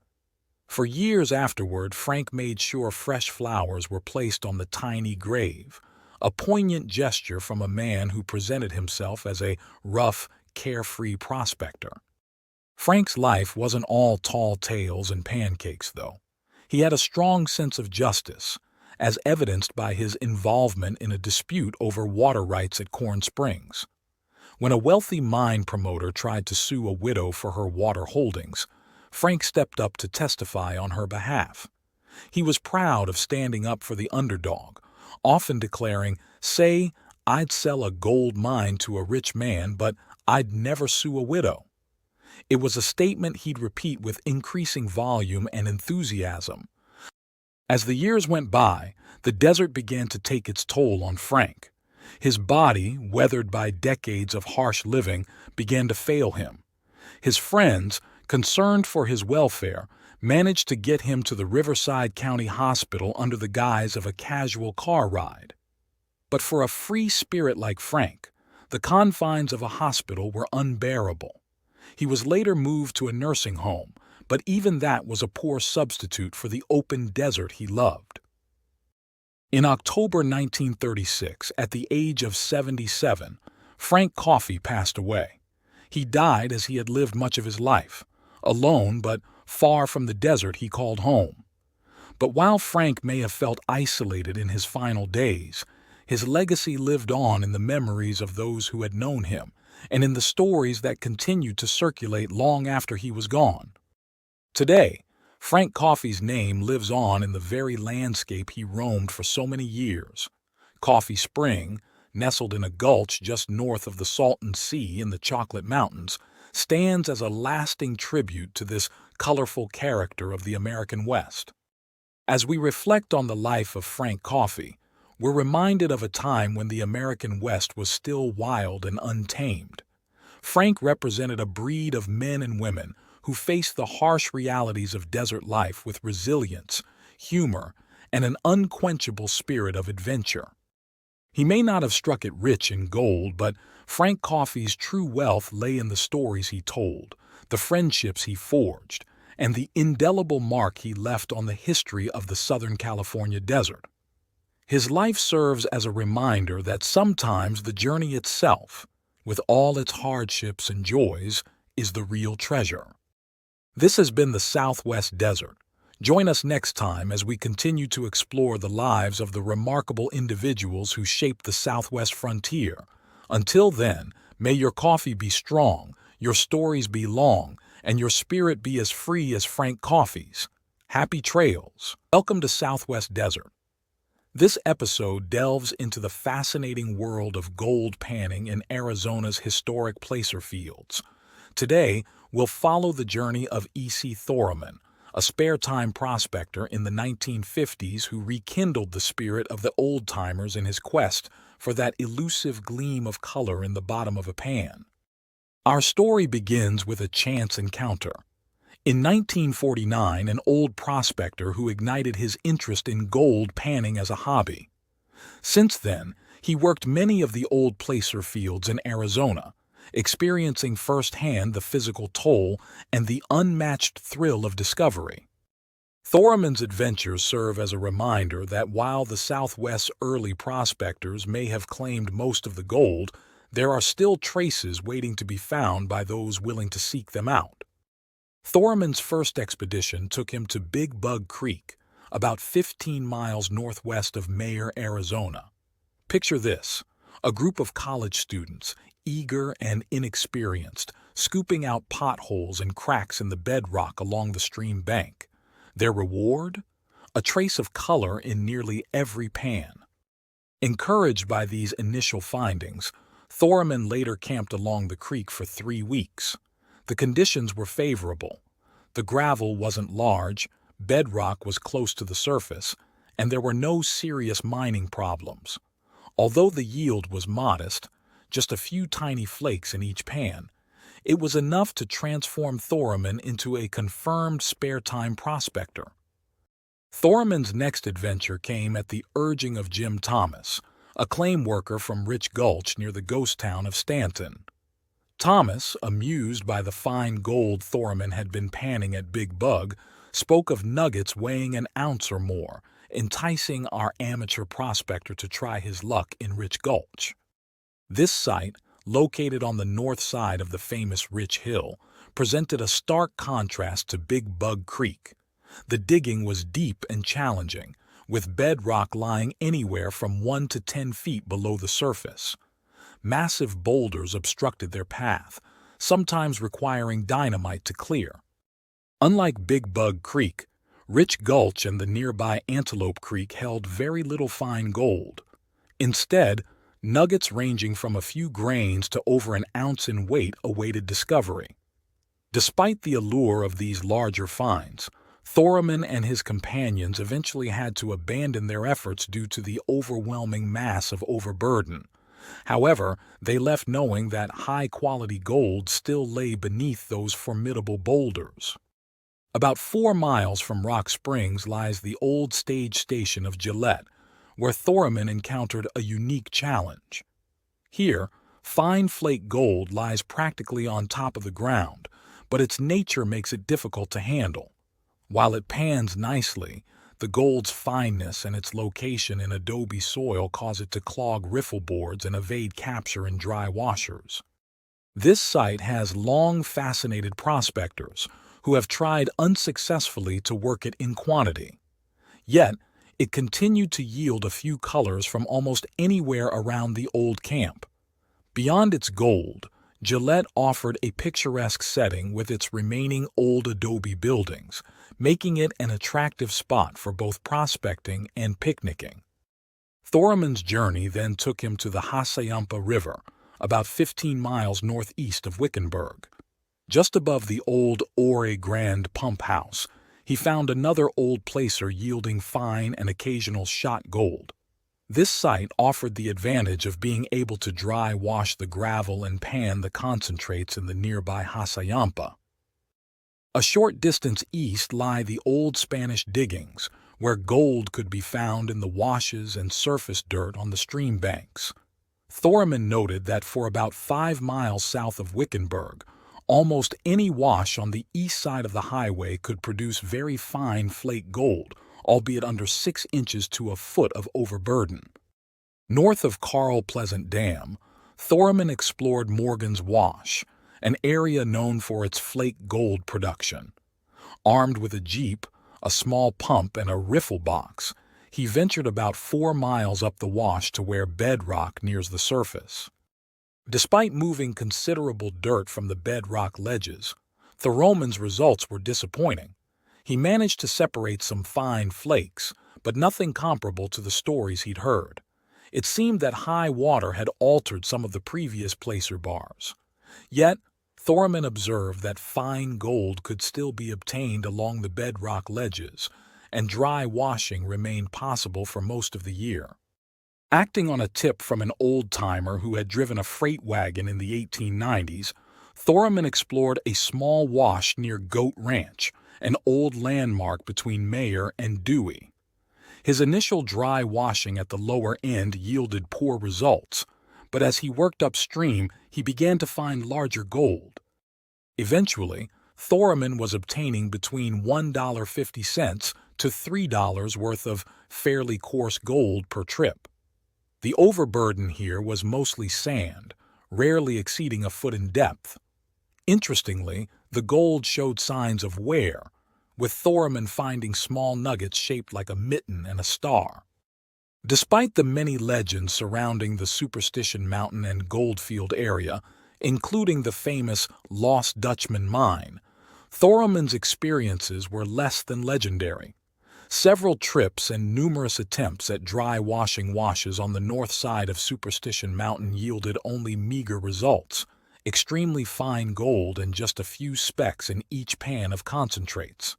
For years afterward, Frank made sure fresh flowers were placed on the tiny grave, a poignant gesture from a man who presented himself as a rough, carefree prospector. Frank's life wasn't all tall tales and pancakes, though. He had a strong sense of justice, as evidenced by his involvement in a dispute over water rights at Corn Springs. When a wealthy mine promoter tried to sue a widow for her water holdings, Frank stepped up to testify on her behalf. He was proud of standing up for the underdog, often declaring, "Say, I'd sell a gold mine to a rich man, but I'd never sue a widow." It was a statement he'd repeat with increasing volume and enthusiasm. As the years went by, the desert began to take its toll on Frank. His body, weathered by decades of harsh living, began to fail him. His friends, concerned for his welfare, managed to get him to the Riverside County Hospital under the guise of a casual car ride. But for a free spirit like Frank, the confines of a hospital were unbearable. He was later moved to a nursing home, but even that was a poor substitute for the open desert he loved. In October 1936, at the age of 77, Frank Coffey passed away. He died as he had lived much of his life, alone but far from the desert he called home. But while Frank may have felt isolated in his final days, his legacy lived on in the memories of those who had known him and in the stories that continued to circulate long after he was gone. Today, Frank Coffey's name lives on in the very landscape he roamed for so many years. Coffey Spring, nestled in a gulch just north of the Salton Sea in the Chocolate Mountains, stands as a lasting tribute to this colorful character of the American West. As we reflect on the life of Frank Coffey, we're reminded of a time when the American West was still wild and untamed. Frank represented a breed of men and women who faced the harsh realities of desert life with resilience, humor, and an unquenchable spirit of adventure. He may not have struck it rich in gold, but Frank Coffey's true wealth lay in the stories he told, the friendships he forged, and the indelible mark he left on the history of the Southern California desert. His life serves as a reminder that sometimes the journey itself, with all its hardships and joys, is the real treasure. This has been the Southwest Desert. Join us next time as we continue to explore the lives of the remarkable individuals who shaped the Southwest frontier. Until then, may your coffee be strong, your stories be long, and your spirit be as free as Frank Coffey's. Happy trails. Welcome to Southwest Desert. This episode delves into the fascinating world of gold panning in Arizona's historic placer fields. Today, we'll follow the journey of E.C. Thorman, a spare-time prospector in the 1950s who rekindled the spirit of the old-timers in his quest for that elusive gleam of color in the bottom of a pan. Our story begins with a chance encounter. In 1949, an old prospector who ignited his interest in gold panning as a hobby. Since then, he worked many of the old placer fields in Arizona, experiencing firsthand the physical toll and the unmatched thrill of discovery. Thorman's adventures serve as a reminder that while the Southwest's early prospectors may have claimed most of the gold, there are still traces waiting to be found by those willing to seek them out. Thorman's first expedition took him to Big Bug Creek, about 15 miles northwest of Mayer, Arizona. Picture this: a group of college students, eager and inexperienced, scooping out potholes and cracks in the bedrock along the stream bank. Their reward? A trace of color in nearly every pan. Encouraged by these initial findings, Thorman later camped along the creek for 3 weeks. The conditions were favorable. The gravel wasn't large, bedrock was close to the surface, and there were no serious mining problems. Although the yield was modest, just a few tiny flakes in each pan, it was enough to transform Thorman into a confirmed spare-time prospector. Thorman's next adventure came at the urging of Jim Thomas, a claim worker from Rich Gulch near the ghost town of Stanton. Thomas, amused by the fine gold Thorman had been panning at Big Bug, spoke of nuggets weighing an ounce or more, enticing our amateur prospector to try his luck in Rich Gulch. This site, located on the north side of the famous Rich Hill, presented a stark contrast to Big Bug Creek. The digging was deep and challenging, with bedrock lying anywhere from 1 to 10 feet below the surface. Massive boulders obstructed their path, sometimes requiring dynamite to clear. Unlike Big Bug Creek, Rich Gulch and the nearby Antelope Creek held very little fine gold. Instead, nuggets ranging from a few grains to over an ounce in weight awaited discovery. Despite the allure of these larger finds, Thorman and his companions eventually had to abandon their efforts due to the overwhelming mass of overburden. However, they left knowing that high-quality gold still lay beneath those formidable boulders. About 4 miles from Rock Springs lies the old stage station of Gillette, where Thorman encountered a unique challenge. Here, fine flake gold lies practically on top of the ground, but its nature makes it difficult to handle. While it pans nicely, the gold's fineness and its location in adobe soil cause it to clog riffle boards and evade capture in dry washers. This site has long fascinated prospectors who have tried unsuccessfully to work it in quantity. Yet, it continued to yield a few colors from almost anywhere around the old camp. Beyond its gold, Gillette offered a picturesque setting with its remaining old adobe buildings, making it an attractive spot for both prospecting and picnicking. Thorman's journey then took him to the Hassayampa River, about 15 miles northeast of Wickenburg. Just above the old Ore Grande pump house, he found another old placer yielding fine and occasional shot gold. This site offered the advantage of being able to dry wash the gravel and pan the concentrates in the nearby Hassayampa. A short distance east lie the old Spanish diggings, where gold could be found in the washes and surface dirt on the stream banks. Thorman noted that for about 5 miles south of Wickenburg, almost any wash on the east side of the highway could produce very fine flake gold, albeit under 6 inches to a foot of overburden. North of Carl Pleasant Dam, Thorman explored Morgan's Wash, an area known for its flake gold production. Armed with a jeep, a small pump, and a riffle box, he ventured about 4 miles up the wash to where bedrock nears the surface. Despite moving considerable dirt from the bedrock ledges, Thorman's results were disappointing. He managed to separate some fine flakes, but nothing comparable to the stories he'd heard. It seemed that high water had altered some of the previous placer bars. Yet, Thorman observed that fine gold could still be obtained along the bedrock ledges, and dry washing remained possible for most of the year. Acting on a tip from an old-timer who had driven a freight wagon in the 1890s, Thorman explored a small wash near Goat Ranch, an old landmark between Mayer and Dewey. His initial dry washing at the lower end yielded poor results, but as he worked upstream, he began to find larger gold. Eventually, Thorman was obtaining between $1.50 to $3 worth of fairly coarse gold per trip. The overburden here was mostly sand, rarely exceeding a foot in depth. Interestingly, the gold showed signs of wear, with Thorman finding small nuggets shaped like a mitten and a star. Despite the many legends surrounding the Superstition Mountain and Goldfield area, including the famous Lost Dutchman mine, Thorman's experiences were less than legendary. Several trips and numerous attempts at dry washing washes on the north side of Superstition Mountain yielded only meager results, extremely fine gold and just a few specks in each pan of concentrates.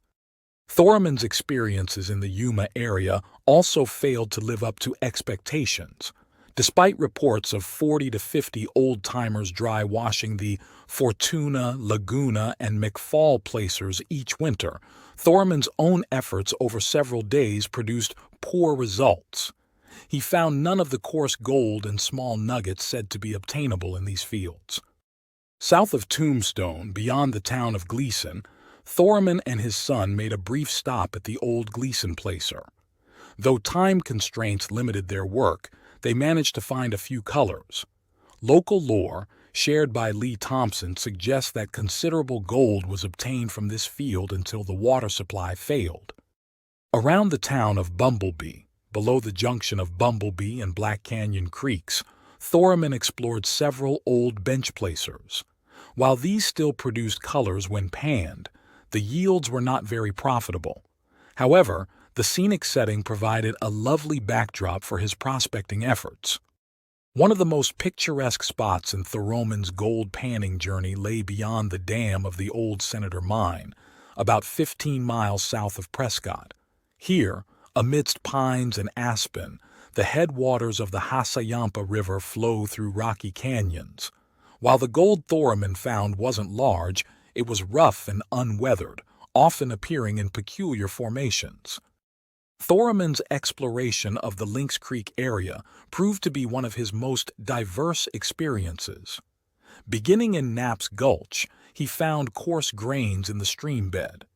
Thorman's experiences in the Yuma area also failed to live up to expectations. Despite reports of 40 to 50 old-timers dry washing the Fortuna, Laguna, and McFall placers each winter, Thorman's own efforts over several days produced poor results. He found none of the coarse gold and small nuggets said to be obtainable in these fields. South of Tombstone, beyond the town of Gleason, Thorman and his son made a brief stop at the old Gleason placer. Though time constraints limited their work, they managed to find a few colors. Local lore, shared by Lee Thompson, suggests that considerable gold was obtained from this field until the water supply failed. Around the town of Bumblebee, below the junction of Bumblebee and Black Canyon Creeks, Thorman explored several old bench placers. While these still produced colors when panned, the yields were not very profitable. However, the scenic setting provided a lovely backdrop for his prospecting efforts. One of the most picturesque spots in Thorman's gold panning journey lay beyond the dam of the old Senator Mine, about 15 miles south of Prescott. Here, amidst pines and aspen, the headwaters of the Hassayampa River flow through rocky canyons. While the gold Thorman found wasn't large, it was rough and unweathered, often appearing in peculiar formations. Thorman's exploration of the Lynx Creek area proved to be one of his most diverse experiences. Beginning in Knapp's Gulch, he found coarse grains in the stream bed.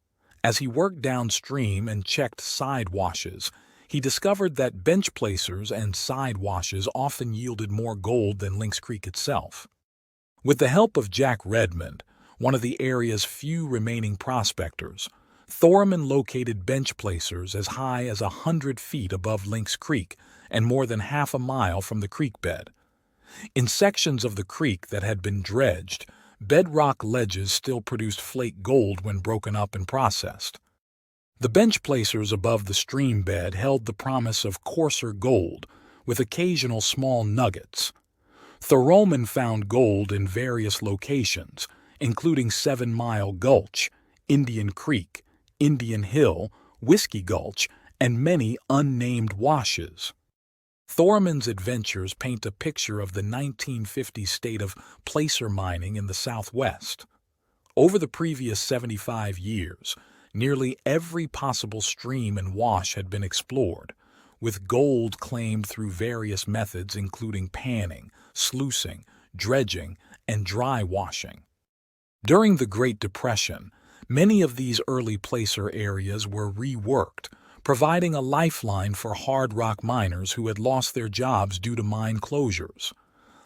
As he worked downstream and checked side washes, he discovered that bench placers and side washes often yielded more gold than Lynx Creek itself. With the help of Jack Redmond, one of the area's few remaining prospectors, Thorman located bench placers as high as 100 feet above Lynx Creek and more than half a mile from the creek bed. In sections of the creek that had been dredged, bedrock ledges still produced flake gold when broken up and processed. The bench placers above the stream bed held the promise of coarser gold, with occasional small nuggets. Thorman found gold in various locations, including 7 Mile Gulch, Indian Creek, Indian Hill, Whiskey Gulch, and many unnamed washes. Thorman's adventures paint a picture of the 1950s state of placer mining in the Southwest. Over the previous 75 years, nearly every possible stream and wash had been explored, with gold claimed through various methods including panning, sluicing, dredging, and dry washing. During the Great Depression, many of these early placer areas were reworked, providing a lifeline for hard rock miners who had lost their jobs due to mine closures.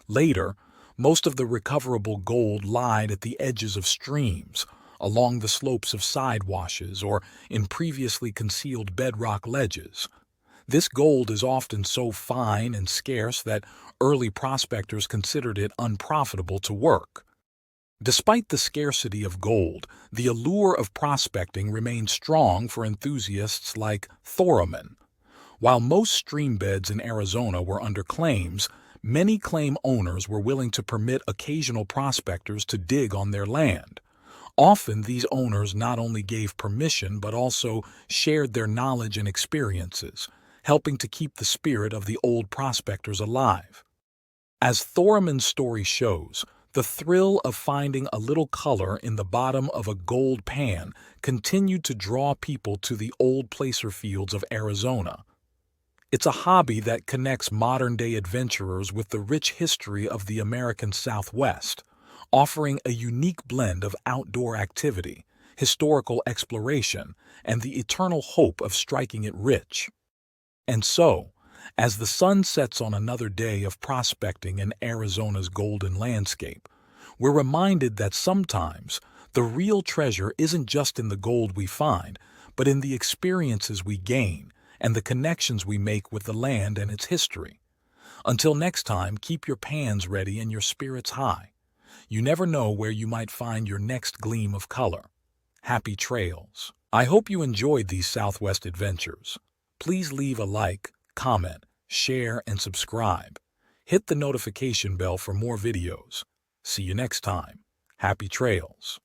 Later, most of the recoverable gold lied at the edges of streams, along the slopes of side washes, or in previously concealed bedrock ledges. This gold is often so fine and scarce that early prospectors considered it unprofitable to work. Despite the scarcity of gold, the allure of prospecting remained strong for enthusiasts like Thorman. While most stream beds in Arizona were under claims, many claim owners were willing to permit occasional prospectors to dig on their land. Often these owners not only gave permission but also shared their knowledge and experiences, helping to keep the spirit of the old prospectors alive. As Thorman's story shows, the thrill of finding a little color in the bottom of a gold pan continued to draw people to the old placer fields of Arizona. It's a hobby that connects modern-day adventurers with the rich history of the American Southwest, offering a unique blend of outdoor activity, historical exploration, and the eternal hope of striking it rich. And so, as the sun sets on another day of prospecting in Arizona's golden landscape, we're reminded that sometimes the real treasure isn't just in the gold we find, but in the experiences we gain and the connections we make with the land and its history. Until next time, keep your pans ready and your spirits high. You never know where you might find your next gleam of color. Happy trails. I hope you enjoyed these Southwest adventures. Please leave a like, comment, share, and subscribe. Hit the notification bell for more videos. See you next time. Happy trails.